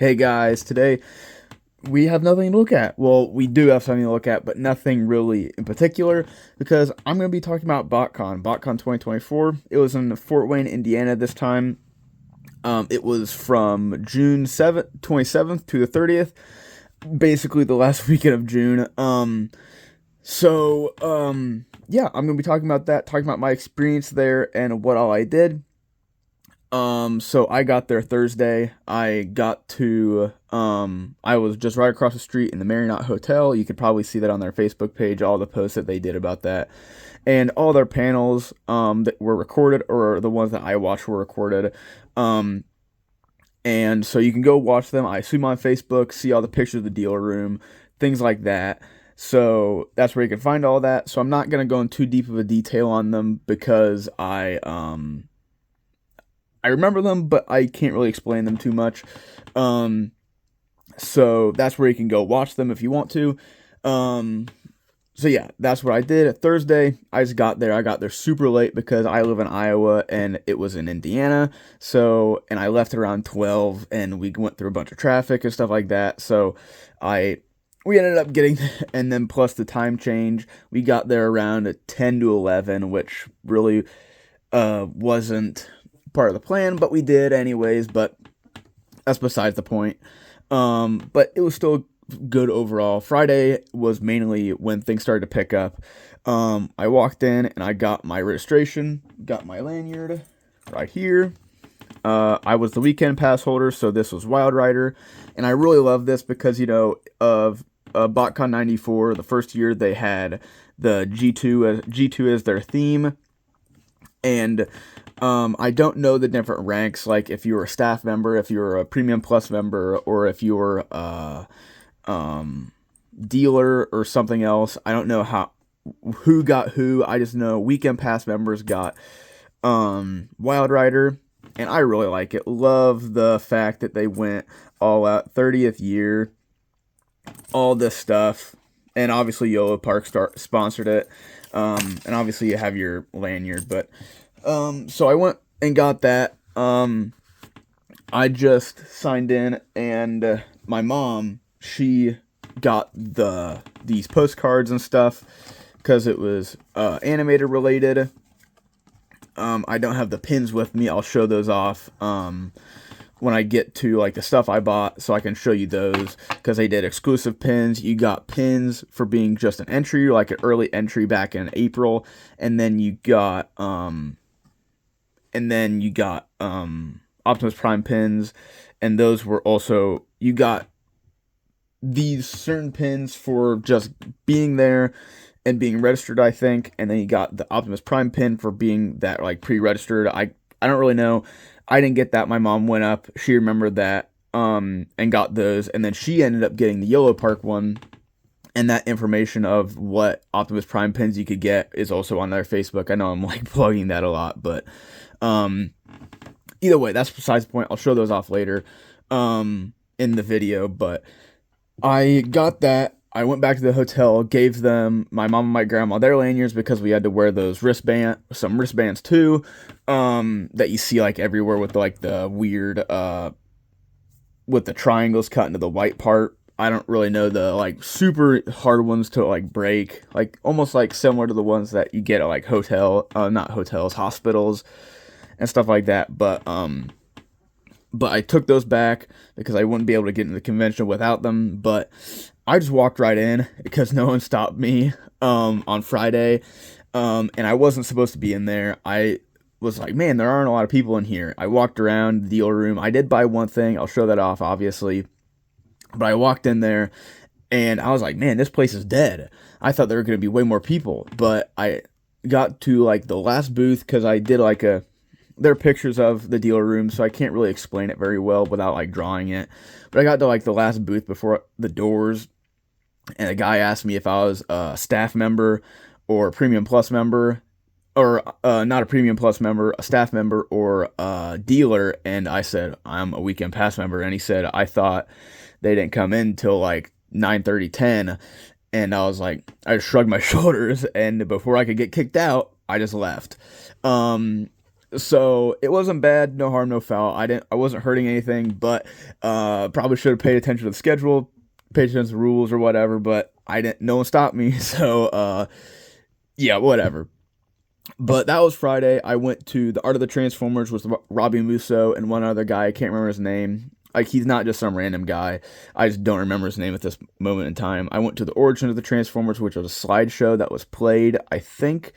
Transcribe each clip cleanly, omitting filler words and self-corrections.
Hey guys, today we have nothing to look at. Well, we do have something to look at, but nothing really in particular because I'm going to be talking about Botcon 2024. It was in Fort Wayne, Indiana this time. It was from June 27th to the 30th, basically the last weekend of June. Yeah, I'm going to be talking about that, talking about my experience there and what all I did. So I got there Thursday. I was just right across the street in the Marriott Hotel. You could probably see that on their Facebook page, all the posts that they did about that. And all their panels, that were recorded, or the ones that I watched were recorded. And so you can go watch them. I assume on Facebook, see all the pictures of the dealer room, things like that. So that's where you can find all that. So I'm not going to go in too deep of a detail on them because I remember them, but I can't really explain them too much. So that's where you can go watch them if you want to. So yeah, that's what I did. Thursday, I just got there. I got there super late because I live in Iowa and it was in Indiana. So, and I left around 12 and we went through a bunch of traffic and stuff like that. So we ended up getting, and then plus the time change, we got there around 10 to 11, which really wasn't part of the plan, but we did anyways, but that's besides the point. But it was still good overall. Friday was mainly when things started to pick up. I walked in and I got my registration, got my lanyard right here. I was the weekend pass holder, so this was Wild Rider, and I really love this because, of Botcon 94, the first year they had the G2 as their theme, and I don't know the different ranks, like if you were a staff member, if you were a premium plus member, or if you were a dealer or something else. I don't know who got who. I just know weekend pass members got Wild Rider, and I really like it. Love the fact that they went all out, 30th year, all this stuff, and obviously YOLO Park sponsored it, and obviously you have your lanyard, but so I went and got that. I just signed in, and my mom, she got these postcards and stuff because it was animated related. I don't have the pins with me. I'll show those off when I get to like the stuff I bought, so I can show you those because they did exclusive pins. You got pins for being just an entry, like an early entry back in April, and then you got Optimus Prime pins, and those were also, you got these certain pins for just being there and being registered, I think, and then you got the Optimus Prime pin for being that like pre-registered. I don't really know. I didn't get that. My mom went up. She remembered that and got those, and then she ended up getting the YOLO Park one. And that information of what Optimus Prime pins you could get is also on their Facebook. I know I'm like plugging that a lot, but either way, that's besides the point. I'll show those off later in the video. But I got that. I went back to the hotel, gave them, my mom and my grandma, their lanyards because we had to wear those some wristbands too, that you see like everywhere with like the weird, with the triangles cut into the white part. I don't really know the like super hard ones to like break, like almost like similar to the ones that you get at like not hotels, hospitals and stuff like that. But I took those back because I wouldn't be able to get into the convention without them. But I just walked right in because no one stopped me on Friday, and I wasn't supposed to be in there. I was like, man, there aren't a lot of people in here. I walked around the dealer room. I did buy one thing. I'll show that off, obviously. But I walked in there, and I was like, man, this place is dead. I thought there were going to be way more people. But I got to, like, the last booth, because I did, like, there are pictures of the dealer room, so I can't really explain it very well without, like, drawing it. But I got to, like, the last booth before the doors, and a guy asked me if I was a staff member or a Premium Plus member, or not a Premium Plus member, a staff member, or a dealer, and I said, I'm a weekend pass member, and he said, I thought they didn't come in till like 9:30, 10, and I was like, I just shrugged my shoulders, and before I could get kicked out, I just left. So it wasn't bad, no harm, no foul. I wasn't hurting anything, but probably should have paid attention to the schedule, paid attention to the rules or whatever. But I didn't. No one stopped me, so yeah, whatever. But that was Friday. I went to the Art of the Transformers with Robbie Musso and one other guy. I can't remember his name. Like, he's not just some random guy. I just don't remember his name at this moment in time. I went to the Origin of the Transformers, which was a slideshow that was played, I think,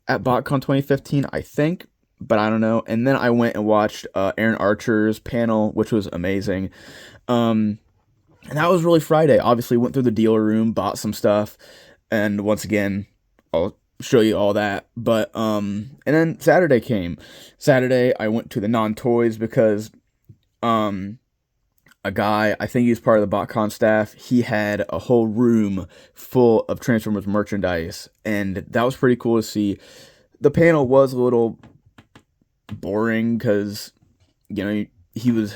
at Botcon 2015, I think, but I don't know. And then I went and watched Aaron Archer's panel, which was amazing. And that was really Friday. Obviously, went through the dealer room, bought some stuff, and once again, I'll show you all that. But and then Saturday came. Saturday, I went to the non-toys because a guy, I think he's part of the Botcon staff, he had a whole room full of Transformers merchandise, and that was pretty cool to see. The panel was a little boring because, you know, he was,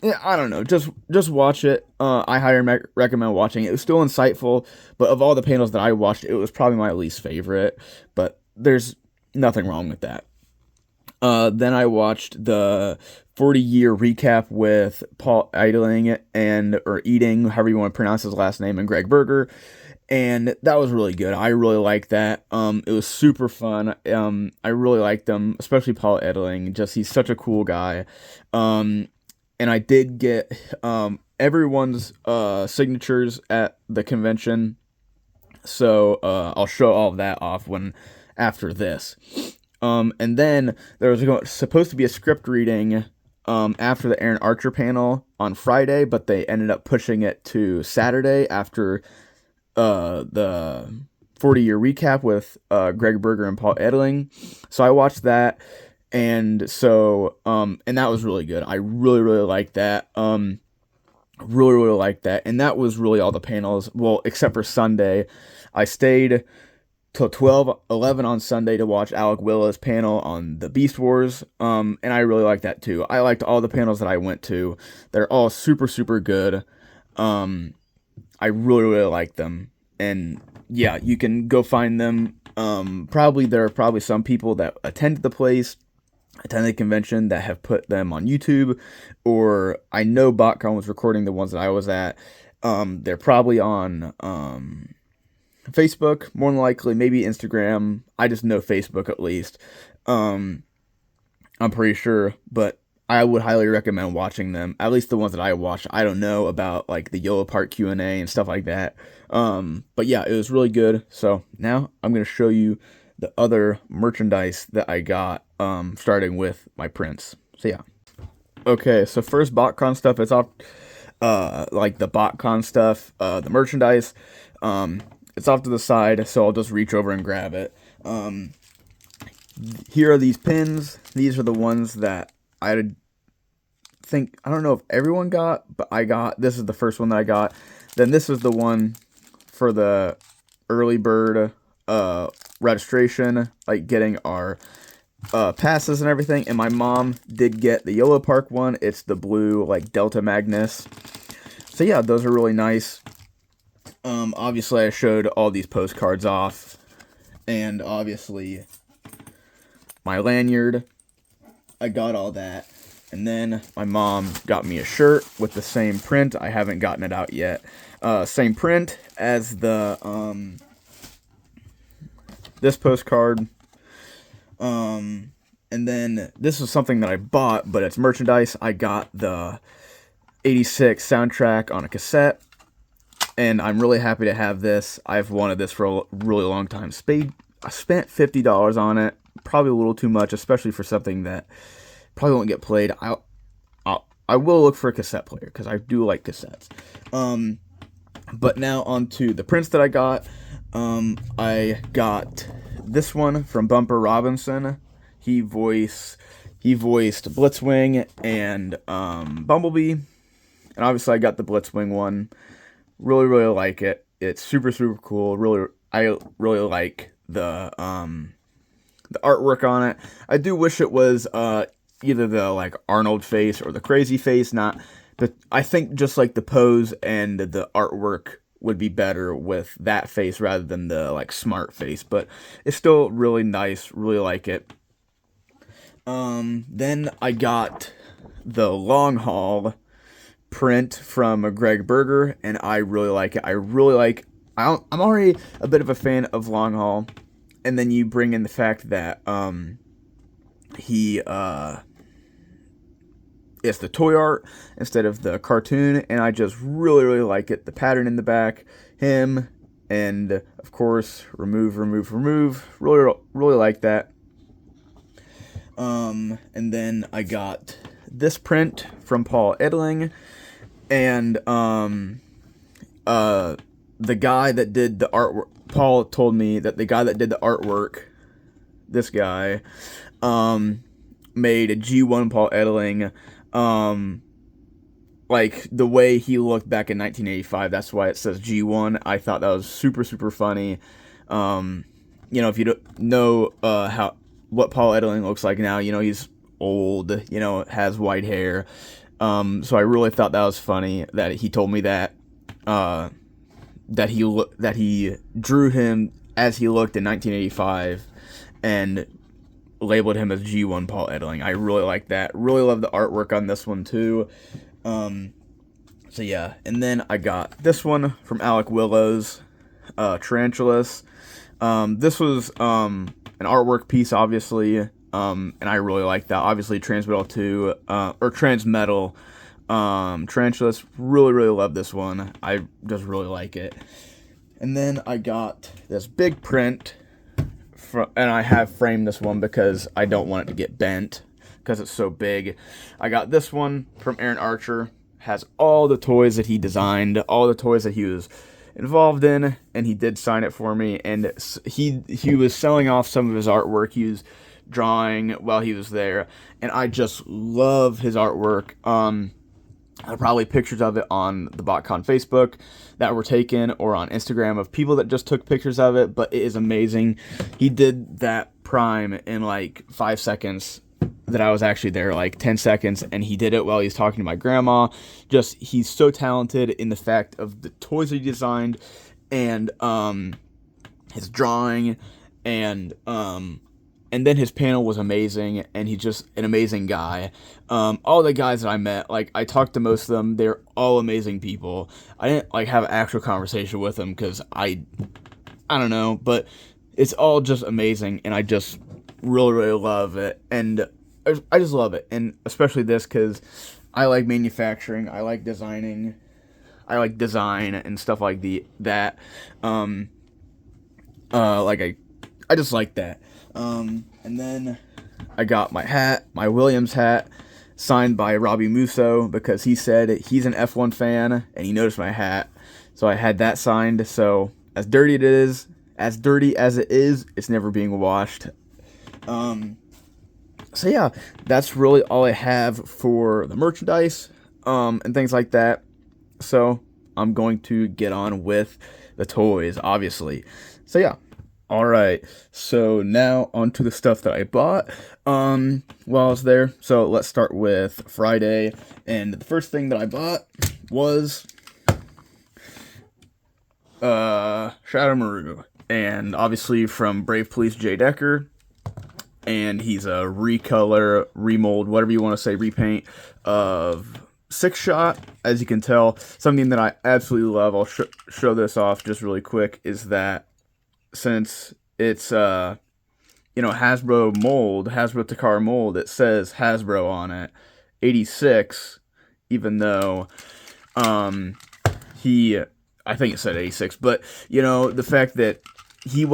I don't know, just watch it. I highly recommend watching it. It was still insightful, but of all the panels that I watched, it was probably my least favorite, but there's nothing wrong with that. Then I watched the 40-year recap with Paul Eating, however you want to pronounce his last name, and Greg Berger, and that was really good. I really liked that. It was super fun. I really liked them, especially Paul Edling. Just, he's such a cool guy. And I did get everyone's signatures at the convention, so I'll show all of that off after this. And then there was supposed to be a script reading after the Aaron Archer panel on Friday, but they ended up pushing it to Saturday after the 40-year recap with Greg Berger and Paul Edling. So I watched that, and so and that was really good. I really liked that. Really liked that, and that was really all the panels. Well, except for Sunday, I stayed till 12:11 on Sunday to watch Alec Willow's panel on the Beast Wars, and I really liked that too. I liked all the panels that I went to. They're all super good. I really liked them, and yeah, you can go find them. There are probably some people that attended the convention that have put them on YouTube, or I know Botcon was recording the ones that I was at. They're probably on Facebook, more than likely, maybe Instagram. I just know Facebook at least. I'm pretty sure, but I would highly recommend watching them. At least the ones that I watched. I don't know about like the Yellow Part Q&A and stuff like that. But yeah, it was really good. So now I'm going to show you the other merchandise that I got, starting with my prints. So yeah. Okay, so first Botcon stuff. It's off, like the Botcon stuff, the merchandise. It's off to the side, so I'll just reach over and grab it. Here are these pins. These are the ones that I don't know if everyone got, but I got. This is the first one that I got. Then this is the one for the early bird registration, like getting our passes and everything. And my mom did get the Yellow Park one. It's the blue, like, Delta Magnus. So yeah, those are really nice. Obviously I showed all these postcards off, and obviously my lanyard, I got all that. And then my mom got me a shirt with the same print. I haven't gotten it out yet. Same print as the this postcard. And then this is something that I bought, but it's merchandise. I got the 86 soundtrack on a cassette, and I'm really happy to have this. I've wanted this for a really long time. I spent $50 on it. Probably a little too much, especially for something that probably won't get played. I will look for a cassette player, because I do like cassettes. But now on to the prints that I got. I got this one from Bumper Robinson. He voiced Blitzwing and Bumblebee. And obviously I got the Blitzwing one. Really like it. It's super cool. I really like the artwork on it. I do wish it was either the like Arnold face or the crazy face, but I think just like the pose and the artwork would be better with that face rather than the like smart face, but it's still really nice. Really like it. Then I got the long haul print from Greg Berger, and I really like it. I'm already a bit of a fan of long haul, and then you bring in the fact that he it's the toy art instead of the cartoon, and I just really like it. The pattern in the back, him, and of course remove. Really like that. And then I got this print from Paul Edling, and the guy that did the artwork, Paul told me that the guy that did the artwork, this guy, made a G1 Paul Edling, like the way he looked back in 1985. That's why it says G1. I thought that was super funny. If you don't know what Paul Edling looks like now, he's old, has white hair. So I really thought that was funny that he told me that that he drew him as he looked in 1985 and labeled him as G1 Paul Edling. I really like that. Really love the artwork on this one too. So yeah, and then I got this one from Alec Willows, Tarantulas. This was an artwork piece, obviously, and I really like that. Obviously, Transmetal 2, or Transmetal, Tarantulas, really love this one. I just really like it. And then I got this big print, and I have framed this one because I don't want it to get bent, because it's so big. I got this one from Aaron Archer. Has all the toys that he designed, all the toys that he was involved in, and he did sign it for me. And he was selling off some of his artwork he was drawing while he was there, and I just love his artwork. There are probably pictures of it on the Botcon Facebook that were taken, or on Instagram of people that just took pictures of it, but it is amazing. He did that prime in like 5 seconds that I was actually there, like 10 seconds, and he did it while he was talking to my grandma. Just, he's so talented in the fact of the toys he designed, and his drawing, and then his panel was amazing, and he's just an amazing guy. All the guys that I met, like, I talked to most of them, they're all amazing people. I didn't, like, have an actual conversation with them, because I don't know, but it's all just amazing, and I just really love it, and I just love it, and especially this, because I like manufacturing, I like designing, I like design, and stuff like that, I just like that. And then I got my hat, my Williams hat, signed by Robbie Musso, because he said he's an F1 fan, and he noticed my hat, so I had that signed. So as dirty as it is, it's never being washed. So yeah, that's really all I have for the merchandise, and things like that. So I'm going to get on with the toys, obviously. So yeah. Alright, so now onto the stuff that I bought while I was there. So let's start with Friday, and the first thing that I bought was Shadow Maru, and obviously from Brave Police Ejector, and he's a recolor, remold, whatever you want to say, repaint of 6-shot. As you can tell, something that I absolutely love, I'll show this off just really quick, is that since it's Hasbro Takara mold, it says Hasbro on it, 86, even though I think it said 86, but the fact that he's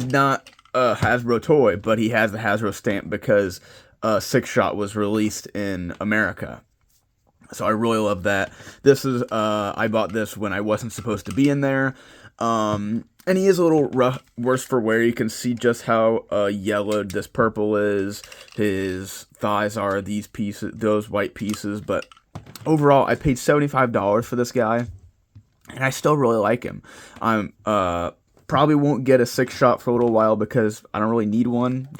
not a Hasbro toy, but he has the Hasbro stamp because 6-shot was released in America. So I really love that. This is I bought this when I wasn't supposed to be in there. And he is a little worse for wear. You can see just how yellowed this purple is. His thighs are these pieces, those white pieces. But overall, I paid $75 for this guy, and I still really like him. I'm probably won't get a 6-shot for a little while because I don't really need one.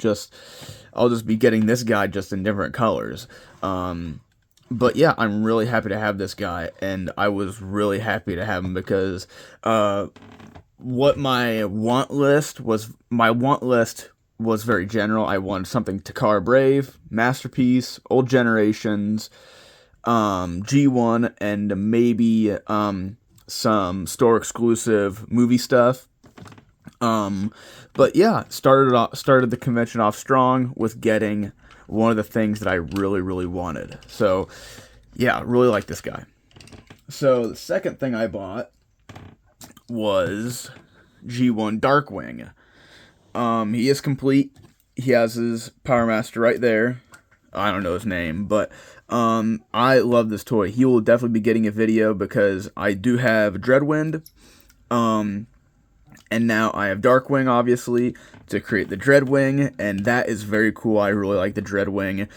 I'll just be getting this guy just in different colors. But yeah, I'm really happy to have this guy, and I was really happy to have him because what my want list was very general. I wanted something Takara Brave, Masterpiece, Old Generations, G1, and maybe some store exclusive movie stuff. But yeah, started the convention off strong with getting one of the things that I really, really wanted. So yeah, really like this guy. So the second thing I bought was G1 Darkwing. He is complete. He has his Power Master right there. I don't know his name, but I love this toy. He will definitely be getting a video because I do have Dreadwind, and now I have Darkwing, obviously, to create the Dreadwing, and that is very cool. I really like the Dreadwing.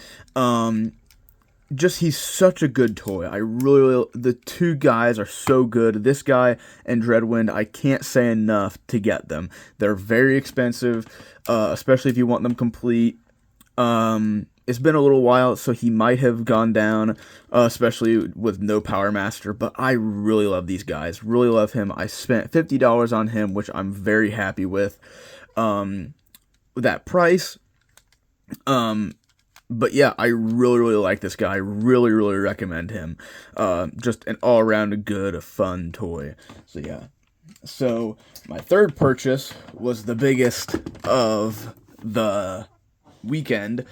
Just, he's such a good toy. The two guys are so good. This guy and Dreadwind, I can't say enough to get them. They're very expensive, especially if you want them complete. It's been a little while, so he might have gone down, especially with no Power Master, but I really love these guys. Really love him. I spent $50 on him, which I'm very happy with. That price. But yeah, I really, really like this guy. I really, really recommend him. Just an all-around good, fun toy. So yeah. So my third purchase was the biggest of the weekend.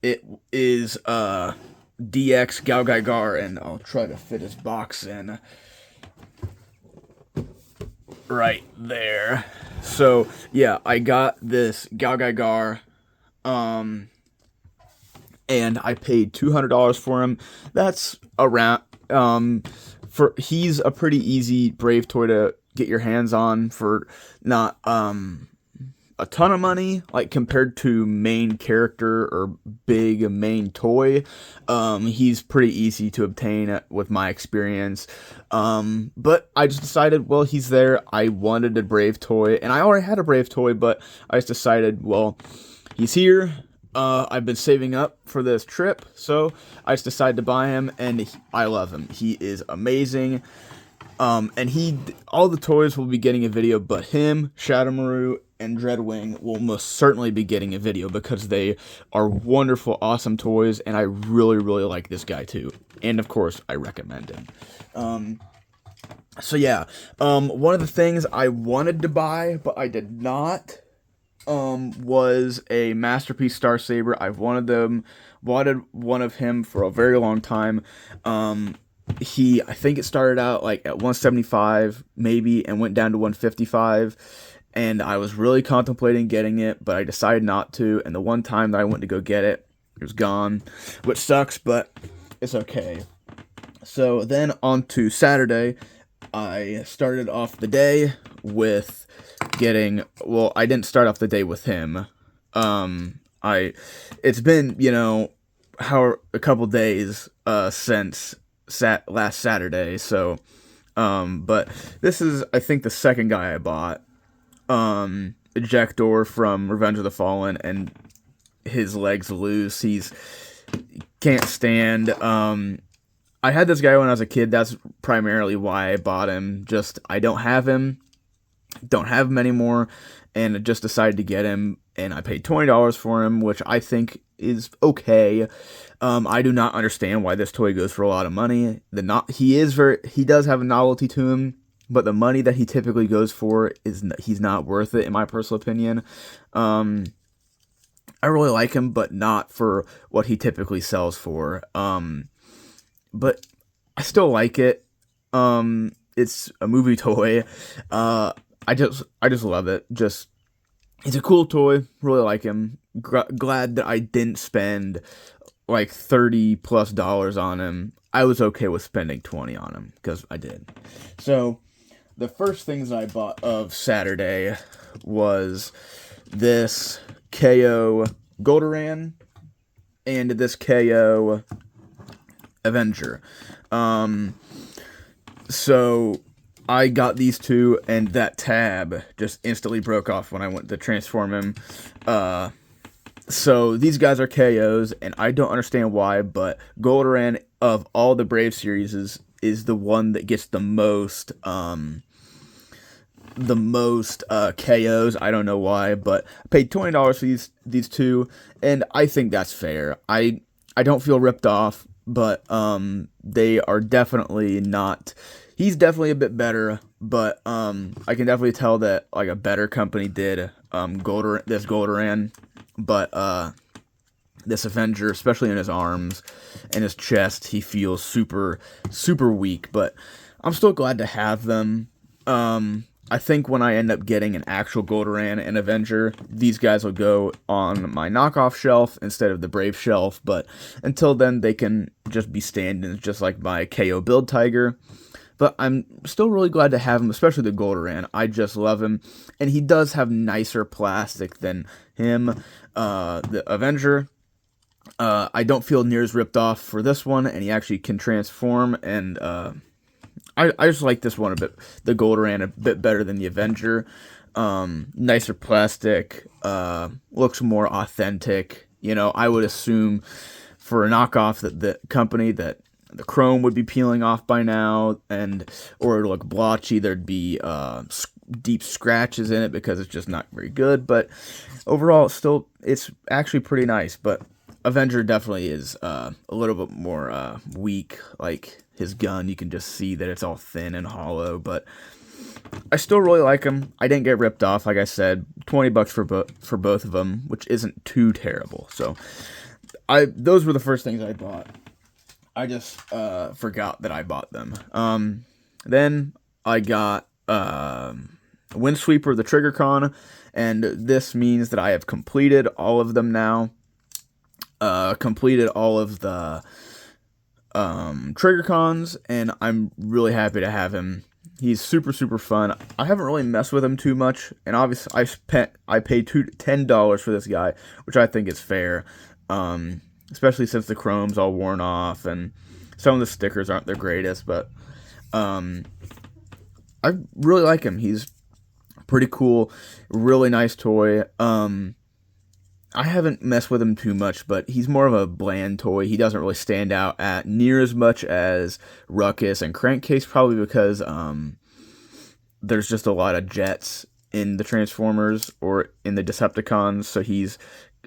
It is DX Galgaigar, and I'll try to fit his box in right there. So yeah, I got this Galgaigar, and I paid $200 for him. That's around he's a pretty easy Brave toy to get your hands on for not a ton of money, like compared to main character or big main toy. He's pretty easy to obtain with my experience. But I just decided, well, he's there. I wanted a Brave toy, and I already had a Brave toy, but I just decided, well, he's here. I've been saving up for this trip, so I just decided to buy him, and I love him. He is amazing. And all the toys will be getting a video, but him, Shadow Maru, and Dreadwing will most certainly be getting a video because they are wonderful, awesome toys, and I really, really like this guy too. And of course, I recommend him. So yeah, one of the things I wanted to buy, but I did not, was a Masterpiece Star Saber. I've wanted one of him for a very long time. I think it started out like at 175 maybe and went down to 155, and I was really contemplating getting it, but I decided not to, and the one time that I went to go get it, it was gone, which sucks, but it's okay. So then on to Saturday, I started off the day with getting, well, I didn't start off the day with him. It's been, a couple days since last Saturday, so but this is, I think, the second guy I bought. Ejector from Revenge of the Fallen, and his legs loose. Can't stand. I had this guy when I was a kid. That's primarily why I bought him. Just, I don't have him anymore, and I just decided to get him, and I paid $20 for him, which I think is okay. I do not understand why this toy goes for a lot of money. He does have a novelty to him, but the money that he typically goes for he's not worth it, in my personal opinion. I really like him, but not for what he typically sells for. But I still like it. It's a movie toy. I just love it. He's a cool toy. Really like him. Glad that I didn't spend like $30+ on him. I was okay with spending $20 on him because I did. So the first things I bought of Saturday was this KO Goldan and this KO Avenger. So I got these two, and that tab just instantly broke off when I went to transform him. So these guys are KOs, and I don't understand why, but Goldan of all the Brave series is the one that gets the most the most KOs. I don't know why, but I paid $20 for these two, and I think that's fair. I don't feel ripped off, but they are definitely not. He's definitely a bit better, but I can definitely tell that like a better company did Goldan, but this Avenger, especially in his arms and his chest, he feels super weak. But I'm still glad to have them. I think when I end up getting an actual Goldan and Avenger, these guys will go on my knockoff shelf instead of the Brave shelf. But until then, they can just be stand-ins, just like my KO Build Tiger. But I'm still really glad to have him, especially the Goldan. I just love him. And he does have nicer plastic than him, the Avenger. I don't feel near as ripped off for this one, and he actually can transform, and I just like this one a bit, the Goldan a bit better than the Avenger. Nicer plastic, looks more authentic. You know, I would assume for a knockoff that the company that the chrome would be peeling off by now, or it would look blotchy. There'd be deep scratches in it because it's just not very good. But overall, it's actually pretty nice. But Avenger definitely is a little bit more weak. Like his gun, you can just see that it's all thin and hollow. But I still really like him. I didn't get ripped off, like I said. $20 for both of them, which isn't too terrible. So those were the first things I bought. I just forgot that I bought them. Then I got Windsweeper, the Triggercon, and this means that I have completed all of them now. Completed all of the Triggercons, and I'm really happy to have him. He's super fun. I haven't really messed with him too much, and obviously I paid $10 for this guy, which I think is fair. Especially since the chrome's all worn off, and some of the stickers aren't the greatest, but I really like him. He's pretty cool, really nice toy. I haven't messed with him too much, but he's more of a bland toy. He doesn't really stand out at near as much as Ruckus and Crankcase, probably because there's just a lot of jets in the Transformers or in the Decepticons, so he's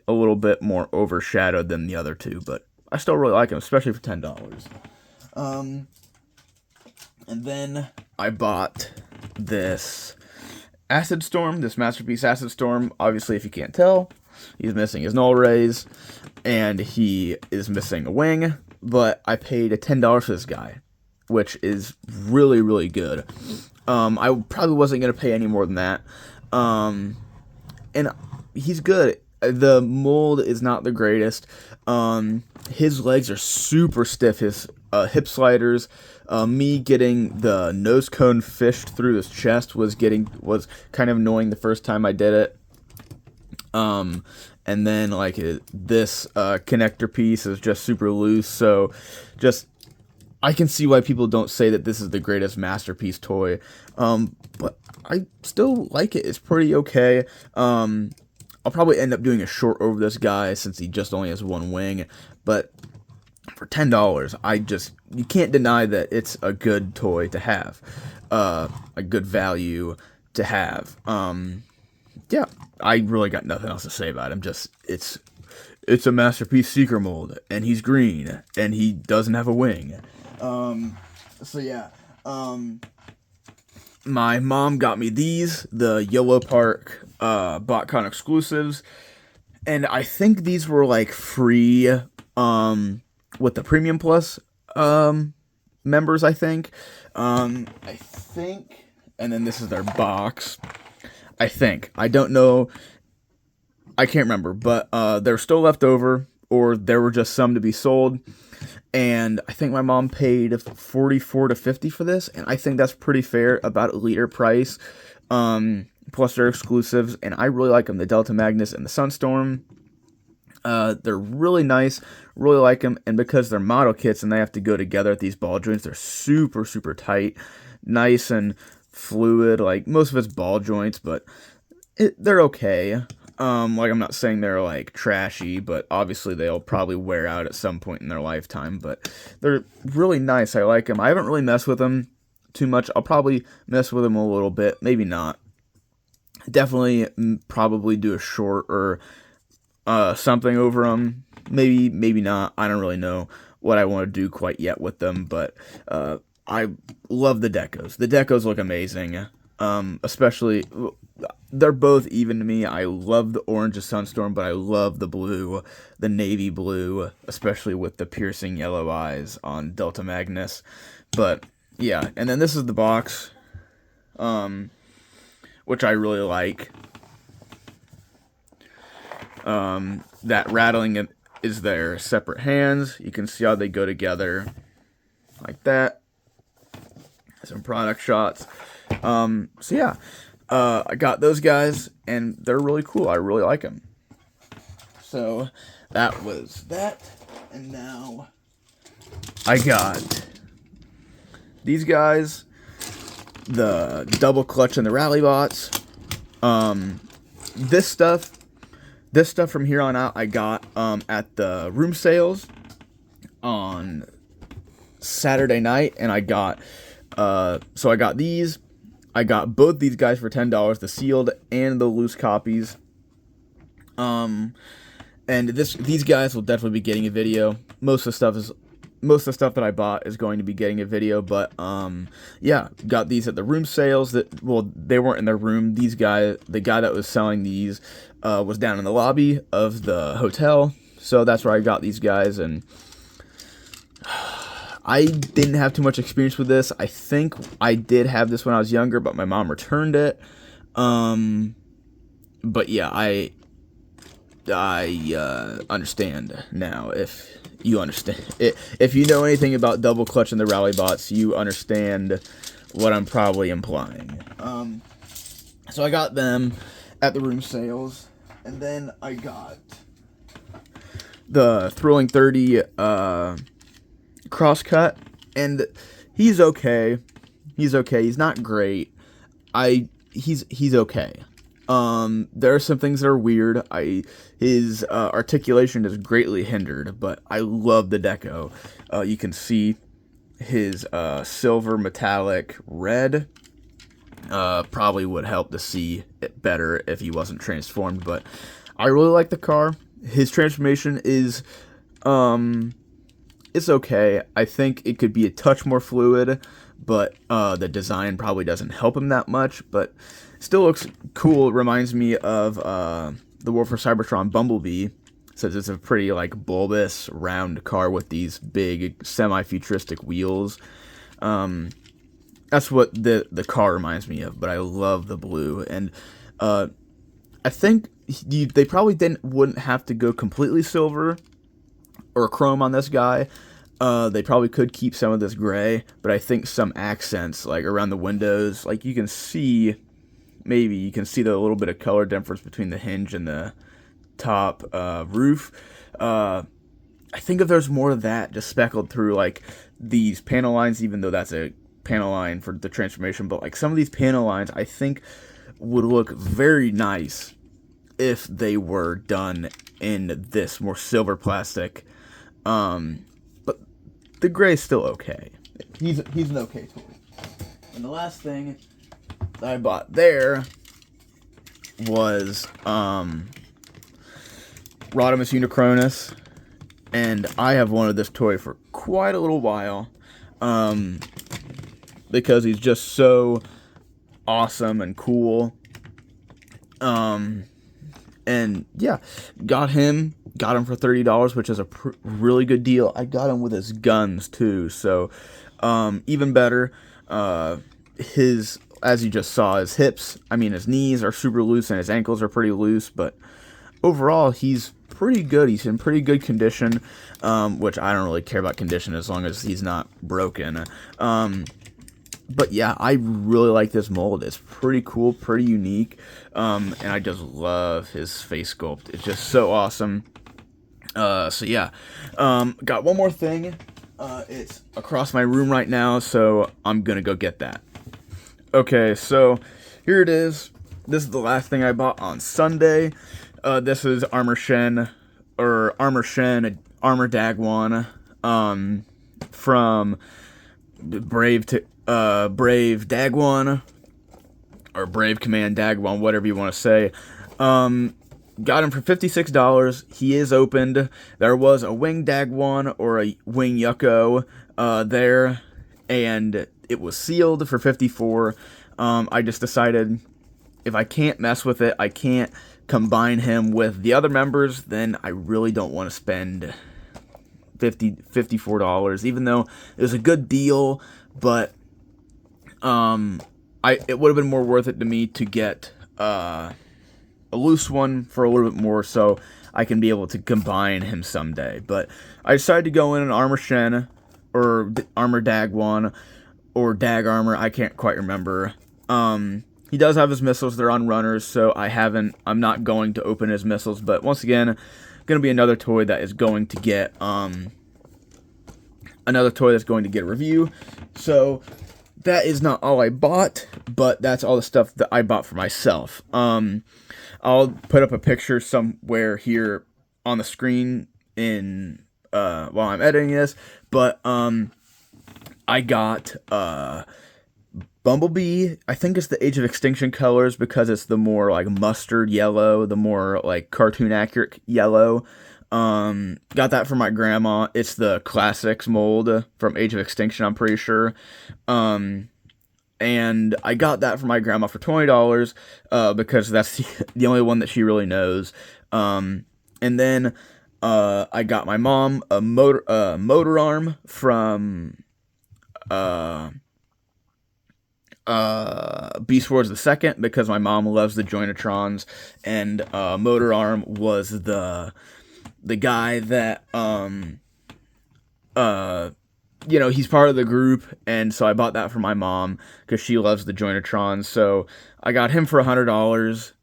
a little bit more overshadowed than the other two, but I still really like him, especially for $10. And then I bought this Acid Storm, this Masterpiece Acid Storm. Obviously, if you can't tell, he's missing his null rays, and he is missing a wing, but I paid $10 for this guy, which is really good. I probably wasn't going to pay any more than that. And he's good. The mold is not the greatest. His legs are super stiff. His hip sliders. Me getting the nose cone fished through his chest was kind of annoying the first time I did it. And then like this connector piece is just super loose. So I can see why people don't say that this is the greatest Masterpiece toy. But I still like it. It's pretty okay. I'll probably end up doing a short over this guy since he just only has one wing, but for $10, you can't deny that it's a good toy to have, a good value to have. Yeah, I really got nothing else to say about him. It's a Masterpiece Seeker mold, and he's green, and he doesn't have a wing. So yeah, my mom got me the Yellow Park Botcon exclusives, and I think these were like free with the Premium Plus members, I think, and then this is their box, I think. I don't know, I can't remember, but they're still left over, or there were just some to be sold. And I think my mom paid $44 to $50 for this, and I think that's pretty fair, about a liter price. Plus they're exclusives, and I really like them. The Delta Magnus and the Sunstorm. They're really nice, really like them, and because they're model kits and they have to go together at these ball joints, they're super tight, nice and fluid. Like most of it's ball joints, but they're okay. Like I'm not saying they're like trashy, but obviously they'll probably wear out at some point in their lifetime, but they're really nice. I like them. I haven't really messed with them too much. I'll probably mess with him a little bit, maybe not. Definitely probably do a short or something over them. Maybe not. I don't really know what I want to do quite yet with them, but I love the decos. The decos look amazing. Especially, they're both even to me. I love the orange of Sunstorm, but I love the blue, the navy blue, especially with the piercing yellow eyes on Delta Magnus. But yeah, and then this is the box, which I really like. That rattling is their separate hands. You can see how they go together like that. Some product shots. So yeah, I got those guys, and they're really cool. I really like them. So that was that, and now I got these guys, the double clutch and the rally bots. This stuff from here on out I got at the room sales on Saturday night, and I got so I got these. I got both these guys for $10, the sealed and the loose copies. And these guys will definitely be getting a video. Most of the stuff that I bought is going to be getting a video, but yeah, got these at the room sales. They weren't in their room. The guy that was selling these was down in the lobby of the hotel, so that's where I got these guys. And I didn't have too much experience with this. I think I did have this when I was younger, but my mom returned it. But yeah, I understand now. If you understand, if you know anything about double clutch and the rally bots, you understand what I'm probably implying. So I got them at the room sales, and then I got the Thrilling 30 Crosscut, and he's okay. He's not great. He's okay. There are some things that are weird. His articulation is greatly hindered, but I love the deco. You can see his silver metallic red. Probably would help to see it better if he wasn't transformed, but I really like the car. His transformation is it's okay. I think it could be a touch more fluid, but the design probably doesn't help him that much, but still looks cool. It reminds me of the War for Cybertron Bumblebee, since it's a pretty like bulbous round car with these big semi-futuristic wheels. That's what the car reminds me of, but I love the blue. And I think they probably wouldn't have to go completely silver or chrome on this guy. They probably could keep some of this gray, but I think some accents, like around the windows, like you can see the little bit of color difference between the hinge and the top roof. I think if there's more of that just speckled through like these panel lines, even though that's a panel line for the transformation, but like some of these panel lines I think would look very nice if they were done in this more silver plastic. But the gray is still okay. He's an okay toy. And the last thing that I bought there was Rodimus Unicronus, and I have wanted this toy for quite a little while, because he's just so awesome and cool. And yeah, got him for $30, which is a really good deal. I got him with his guns too, so even better. As you just saw, his hips, his knees are super loose and his ankles are pretty loose, but overall he's pretty good. He's in pretty good condition, which I don't really care about condition as long as he's not broken. But yeah, I really like this mold. It's pretty cool, pretty unique, and I just love his face sculpt. It's just so awesome. So yeah, got one more thing. It's across my room right now, so I'm gonna go get that. Okay, so here it is. This is the last thing I bought on Sunday. This is Armor Dagwan, from Brave Dagwan, or Brave Command Dagwan, whatever you want to say. Got him for $56. He is opened. There was a Wing Dagwan or a Wing Yucko there, and it was sealed for $54. I just decided if I can't mess with it, I can't combine him with the other members, then I really don't want to spend $54, even though it was a good deal, but it would have been more worth it to me to get a loose one for a little bit more, so I can be able to combine him someday. But I decided to go in an Armor Shen, or Armor Dagwan, or Dag Armor, I can't quite remember. He does have his missiles, they're on runners, so I'm not going to open his missiles, but once again, going to be another toy that is going to get, a review. So that is not all I bought, but that's all the stuff that I bought for myself. I'll put up a picture somewhere here on the screen while I'm editing this, but I got Bumblebee. I think it's the Age of Extinction colors because it's the more like mustard yellow, the more like cartoon accurate yellow. Got that from my grandma. It's the classics mold from Age of Extinction, I'm pretty sure. And I got that from my grandma for $20 because that's the only one that she really knows. And then I got my mom a motor arm from Beast Wars the Second because my mom loves the Joynatrons, and Motor Arm was the guy that he's part of the group, and so I bought that for my mom because she loves the Joynatrons. So I got him for $100.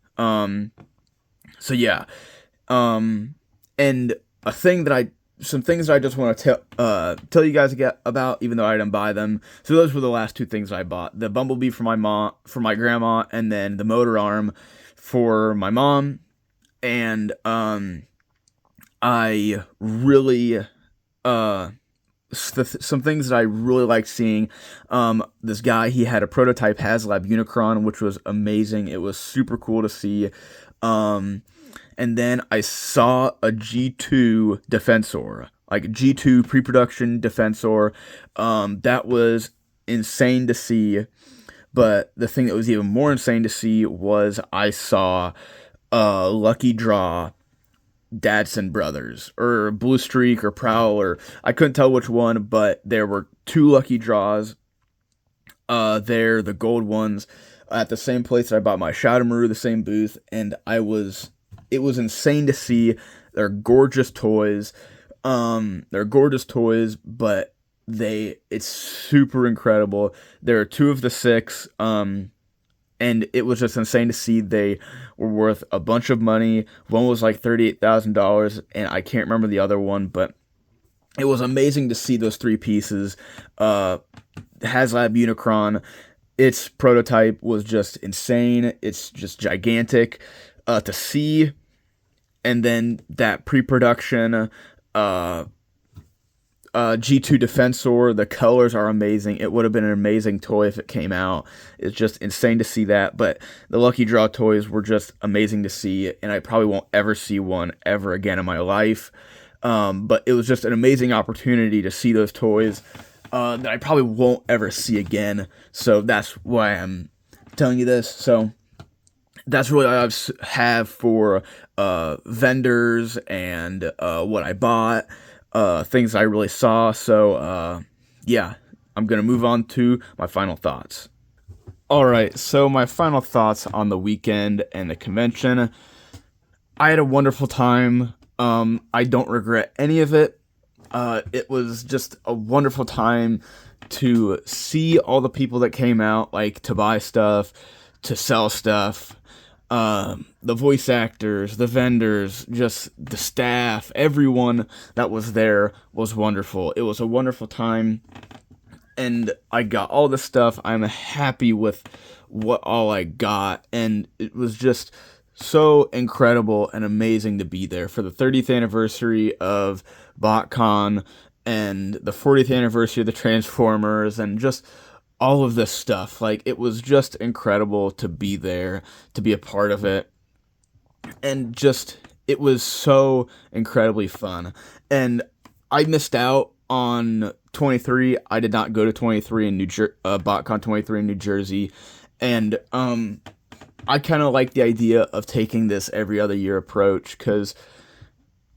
So yeah, and some things that I just want to tell you guys about, even though I didn't buy them. So those were the last two things I bought: the Bumblebee for my grandma, and then the Motor Arm for my mom. And I really some things that I really liked seeing. This guy, he had a prototype HasLab Unicron, which was amazing. It was super cool to see. And then I saw a G2 Defensor, like G2 pre-production Defensor. That was insane to see. But the thing that was even more insane to see was I saw Lucky Draw Dadson Brothers, or Blue Streak, or Prowler. I couldn't tell which one, but there were two Lucky Draws. They're the gold ones at the same place that I bought my Shadow Maru, the same booth, and it was insane to see. They're gorgeous toys. But it's super incredible. There are two of the six, and it was just insane to see. They were worth a bunch of money. One was like $38,000, and I can't remember the other one, but it was amazing to see those three pieces. HasLab Unicron, its prototype was just insane. It's just gigantic to see. And then that pre-production G2 Defensor, the colors are amazing. It would have been an amazing toy if it came out. It's just insane to see that. But the Lucky Draw toys were just amazing to see, and I probably won't ever see one ever again in my life. But it was just an amazing opportunity to see those toys that I probably won't ever see again. So that's why I'm telling you this. So that's really all I have for vendors and what I bought, things I really saw. So yeah, I'm going to move on to my final thoughts. Alright, so my final thoughts on the weekend and the convention. I had a wonderful time. I don't regret any of it. It was just a wonderful time to see all the people that came out, like to buy stuff, to sell stuff. The voice actors, the vendors, just the staff, everyone that was there was wonderful. It was a wonderful time, and I got all the stuff. I'm happy with what all I got, and it was just so incredible and amazing to be there for the 30th anniversary of Botcon and the 40th anniversary of the Transformers, and just all of this stuff. Like, it was just incredible to be there, to be a part of it, and just, it was so incredibly fun. And I missed out on 23. I did not go to 23 in Botcon 23 in New Jersey, and I kind of like the idea of taking this every other year approach,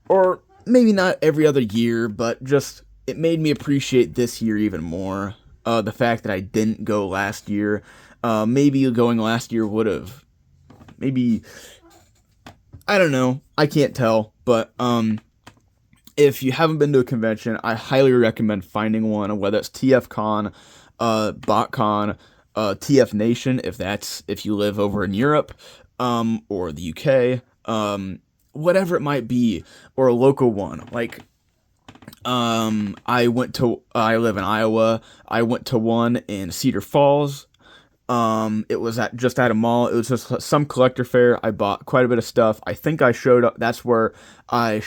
or maybe not every other year, but just, it made me appreciate this year even more. The fact that I didn't go last year, maybe going last year would have, maybe, I don't know, I can't tell, but if you haven't been to a convention, I highly recommend finding one, whether it's TFCon, BotCon, TF Nation, if you live over in Europe, or the UK, whatever it might be, or a local one. Like, I live in Iowa. I went to one in Cedar Falls. It was just at a mall. It was just some collector fair. I bought quite a bit of stuff. I think I showed up. That's where I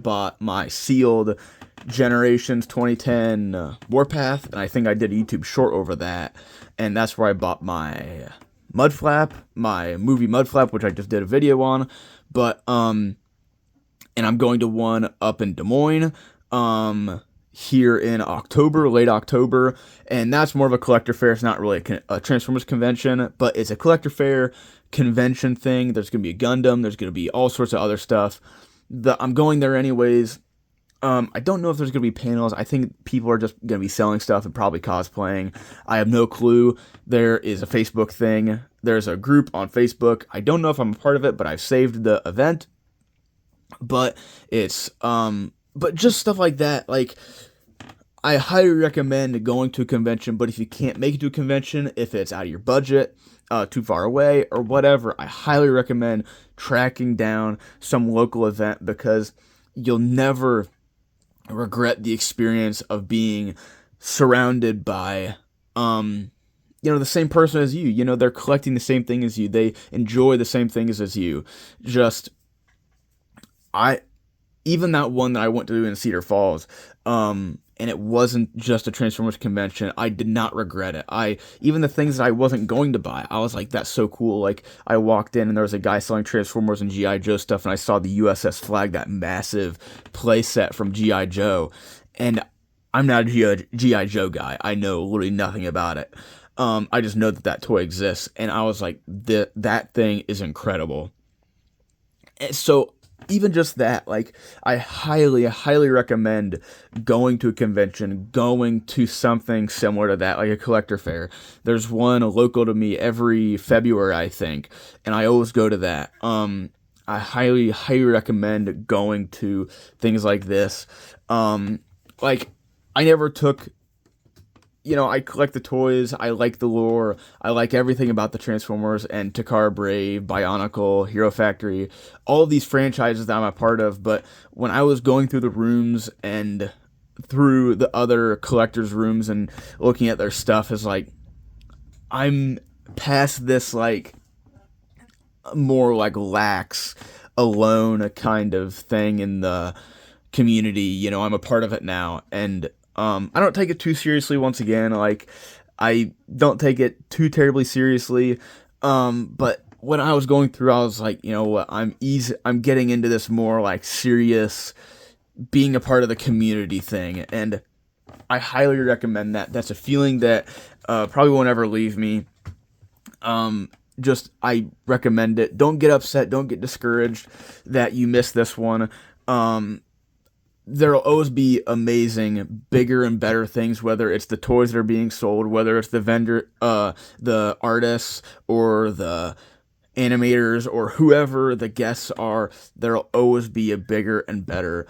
bought my sealed Generations 2010 Warpath, and I think I did a YouTube short over that. And that's where I bought my my movie Mudflap, which I just did a video on. But and I'm going to one up in Des Moines, here in October, late October, and that's more of a collector fair. It's not really a Transformers convention, but it's a collector fair convention thing. There's going to be a Gundam, there's going to be all sorts of other stuff. I'm going there anyways. I don't know if there's going to be panels. I think people are just going to be selling stuff and probably cosplaying. I have no clue. There is a Facebook thing. There's a group on Facebook. I don't know if I'm a part of it, but I've saved the event. But it's, but just stuff like that, like, I highly recommend going to a convention, but if you can't make it to a convention, if it's out of your budget, too far away, or whatever, I highly recommend tracking down some local event, because you'll never regret the experience of being surrounded by, the same person as you. They're collecting the same thing as you. They enjoy the same things as you. Even that one that I went to in Cedar Falls, and it wasn't just a Transformers convention, I did not regret it. Even the things that I wasn't going to buy, I was like, that's so cool. Like, I walked in and there was a guy selling Transformers and G.I. Joe stuff, and I saw the USS Flag, that massive playset from G.I. Joe, and I'm not a G.I. Joe guy. I know literally nothing about it. I just know that toy exists, and I was like, that thing is incredible. And so, even just that, like, I highly, highly recommend going to a convention, going to something similar to that, like a collector fair. There's one local to me every February, I think, and I always go to that. I highly, highly recommend going to things like this. Like, I never took... I collect the toys, I like the lore, I like everything about the Transformers and Takara Brave, Bionicle, Hero Factory, all of these franchises that I'm a part of, but when I was going through the rooms and through the other collectors' rooms and looking at their stuff, is like, I'm past this, like, more, like, lax, alone kind of thing in the community. I'm a part of it now, and I don't take it too seriously. Once again, like, I don't take it too terribly seriously. But when I was going through, I was like, you know what, I'm getting into this more, like, serious, being a part of the community thing, and I highly recommend that. That's a feeling that probably won't ever leave me. I recommend it. Don't get upset. Don't get discouraged that you missed this one. There'll always be amazing, bigger and better things, whether it's the toys that are being sold, whether it's the vendor, the artists, or the animators, or whoever the guests are. There'll always be a bigger and better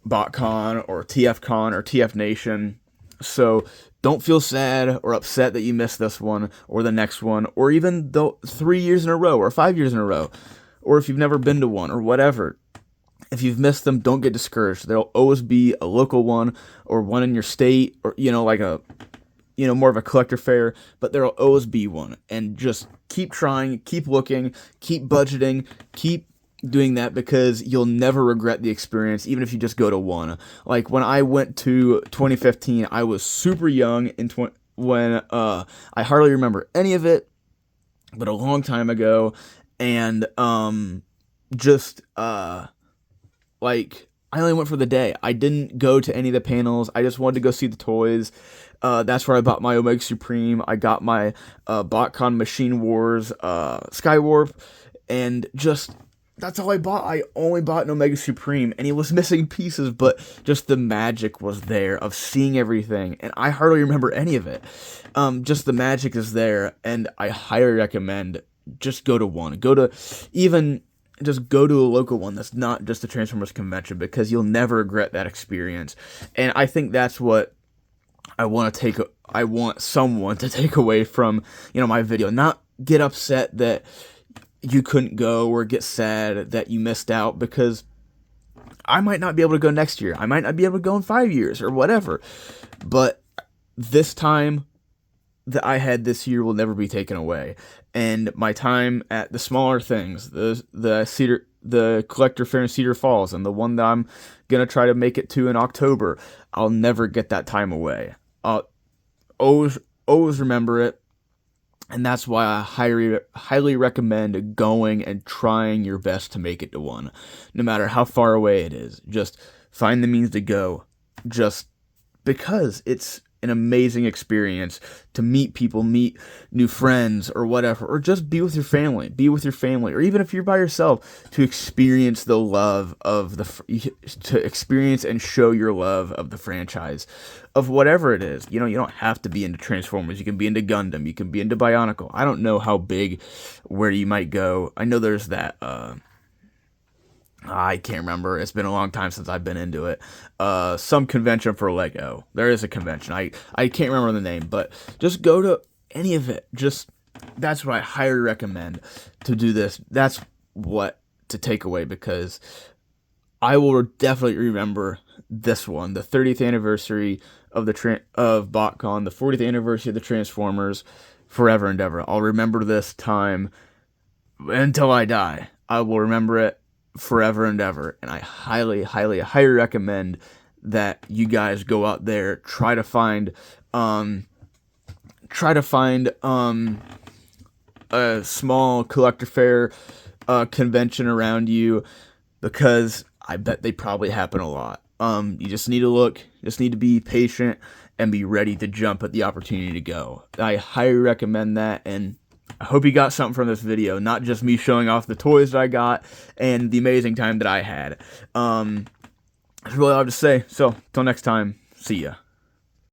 BotCon, or TFCon, or TF Nation. So don't feel sad or upset that you missed this one, or the next one, or even 3 years in a row, or 5 years in a row, or if you've never been to one, or whatever. If you've missed them, don't get discouraged. There'll always be a local one, or one in your state, or, like a, more of a collector fair, but there'll always be one. And just keep trying, keep looking, keep budgeting, keep doing that, because you'll never regret the experience, even if you just go to one. Like, when I went to 2015, I was super young when I hardly remember any of it, but a long time ago, and just like I only went for the day. I didn't go to any of the panels. I just wanted to go see the toys. That's where I bought my Omega Supreme. I got my Botcon Machine Wars Skywarp, and just that's all I bought. I only bought an Omega Supreme, and it was missing pieces, but just the magic was there of seeing everything, and I hardly remember any of it. Just the magic is there, and I highly recommend just go to one. Just go to a local one that's not just a Transformers convention, because you'll never regret that experience. And I think that's what I want someone to take away from, my video. Not get upset that you couldn't go or get sad that you missed out, because I might not be able to go next year. I might not be able to go in 5 years or whatever. But this time that I had this year will never be taken away. And my time at the smaller things, the Collector Fair in Cedar Falls, and the one that I'm gonna try to make it to in October, I'll never get that time away. I'll always remember it. And that's why I highly recommend going and trying your best to make it to one. No matter how far away it is. Just find the means to go. Just because it's an amazing experience to meet people, meet new friends or whatever, or just be with your family, or even if you're by yourself, to experience the love of to experience and show your love of the franchise, of whatever it is. You don't have to be into Transformers. You can be into Gundam. You can be into Bionicle. I don't know how big, where you might go. I know there's that, I can't remember. It's been a long time since I've been into it. Some convention for Lego. There is a convention. I can't remember the name, but just go to any of it. That's what I highly recommend to do this. That's what to take away, because I will definitely remember this one, the 30th anniversary of of Botcon, the 40th anniversary of the Transformers, forever and ever. I'll remember this time until I die. I will remember it forever and ever, and I highly recommend that you guys go out there, try to find a small collector fair convention around you, because I bet they probably happen a lot. You just need to look, just need to be patient and be ready to jump at the opportunity to go. I highly recommend that, and I hope you got something from this video, not just me showing off the toys that I got and the amazing time that I had. That's really all I have to say. So, till next time, see ya.